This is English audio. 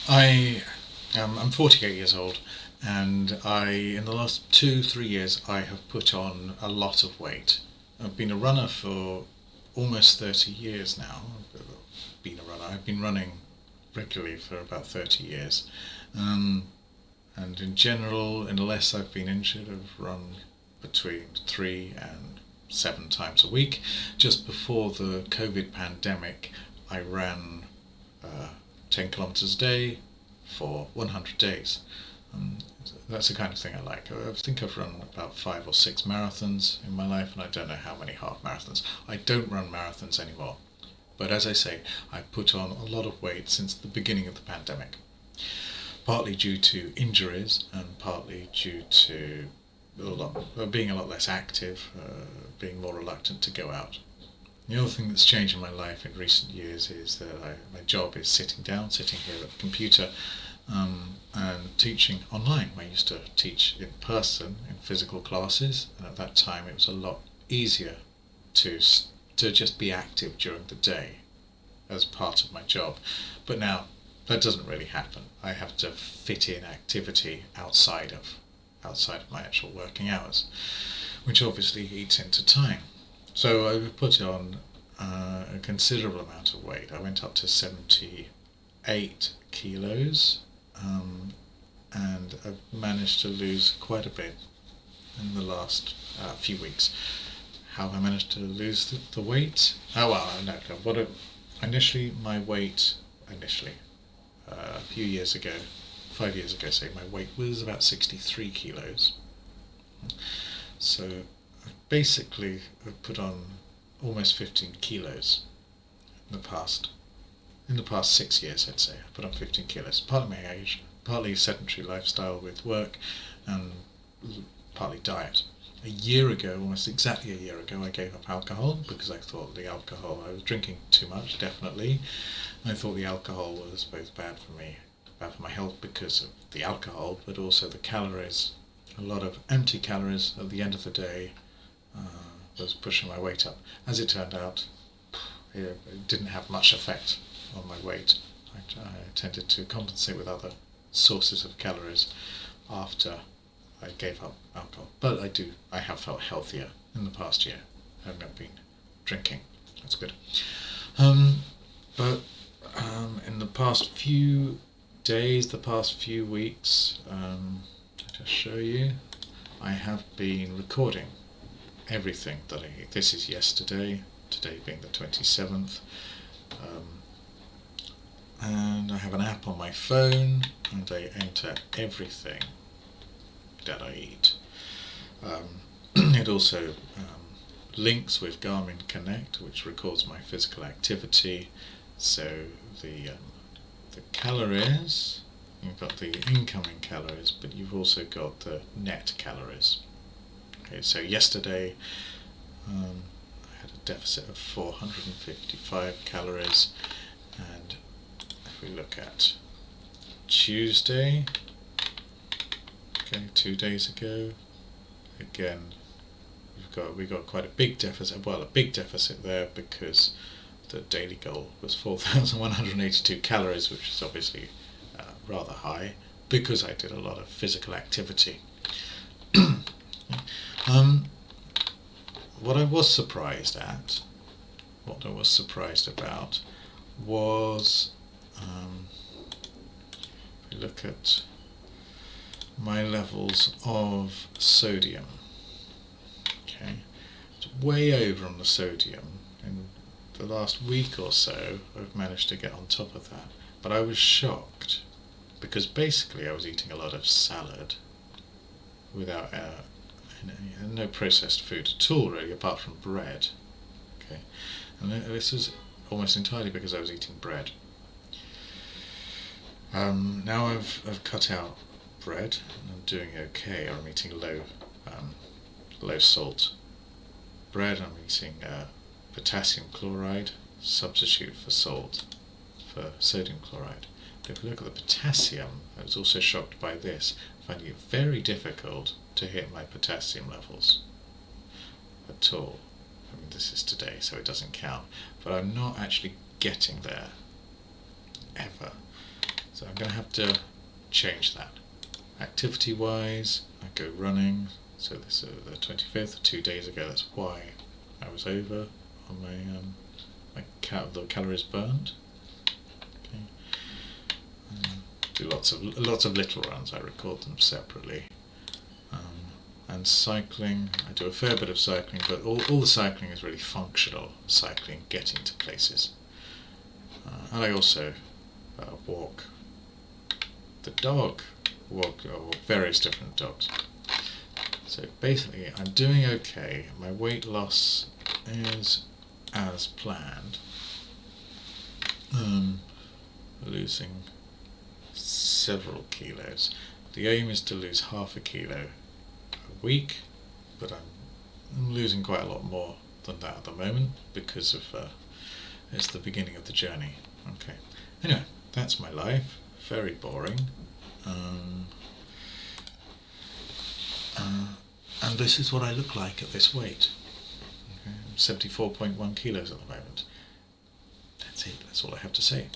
I'm 48 years old, and in the last 3 years, I have put on a lot of weight. I've been a runner for almost 30 years now. I've been running regularly for about 30 years. Um, and in general, unless I've been injured, I've run between 3 and 7 times a week. Just before the COVID pandemic, I ran uh, 10 kilometers a day for 100 days. Um, that's the kind of thing I like. I think I've run about 5 or 6 marathons in my life, and I don't know how many half marathons. I don't run marathons anymore. But as I say, I've put on a lot of weight since the beginning of the pandemic, partly due to injuries and partly due to being a lot less active, being more reluctant to go out. The other thing that's changed in my life in recent years is that my job is sitting here at the computer, and teaching online. I used to teach in person in physical classes, and at that time it was a lot easier to to just be active during the day as part of my job. But now that doesn't really happen. I have to fit in activity outside of my actual working hours, which obviously eats into time. So I put on a considerable amount of weight. I went up to 78 kilos, and I've managed to lose quite a bit in the last few weeks. How I managed to lose the weight? Oh well, no. Initially, my weight a few years ago, 5 years ago, say, my weight was about 63 kilos. So basically, I've put on almost 15 kilos in the past 6 years. I'd say I put on 15 kilos. Partly my age, partly sedentary lifestyle with work, and partly diet. A year ago, almost exactly a year ago, I gave up alcohol because I thought I was drinking too much, definitely. I thought the alcohol was both bad for me, bad for my health because of the alcohol, but also the calories. A lot of empty calories at the end of the day was pushing my weight up. As it turned out, it didn't have much effect on my weight. I tended to compensate with other sources of calories after I gave up alcohol. But I have felt healthier in the past year. I haven't been drinking. That's good. But in the past few days, the past few weeks, I'll just show you, I have been recording everything that I eat. This is yesterday, today being the 27th. And I have an app on my phone, and I enter everything that I eat. It also links with Garmin Connect, which records my physical activity. So the calories, you've got the incoming calories, but you've also got the net calories. Okay, so yesterday I had a deficit of 455 calories, and if we look at Tuesday, okay, 2 days ago, again we got quite a big deficit. Well, a big deficit there because the daily goal was 4,182 calories, which is obviously rather high because I did a lot of physical activity. What I was surprised about was, if we look at my levels of sodium. Okay, it's way over on the sodium. In the last week or so, I've managed to get on top of that. But I was shocked because basically I was eating a lot of salad without no processed food at all, really, apart from bread. Okay, and this was almost entirely because I was eating bread. Now I've cut out bread and I'm doing okay. I'm eating low salt bread. I'm eating potassium chloride, substitute for salt, for sodium chloride. But if we look at the potassium, I was also shocked by this, finding it very difficult to hit my potassium levels at all. I mean, this is today, so it doesn't count, but I'm not actually getting there ever. So I'm going to have to change that. Activity wise, I go running, so this is the 25th, 2 days ago, that's why I was over on my the calories burned. Okay. Do lots of little runs, I record them separately. And cycling, I do a fair bit of cycling, but all the cycling is really functional cycling, getting to places. And I also walk the dog, walk various different dogs. So basically I'm doing okay, my weight loss is as planned. Losing several kilos. The aim is to lose half a kilo a week, but I'm losing quite a lot more than that at the moment because of it's the beginning of the journey. Okay. Anyway, that's my life. Very boring. And this is what I look like at this weight. Okay. I'm 74.1 kilos at the moment. That's it. That's all I have to say.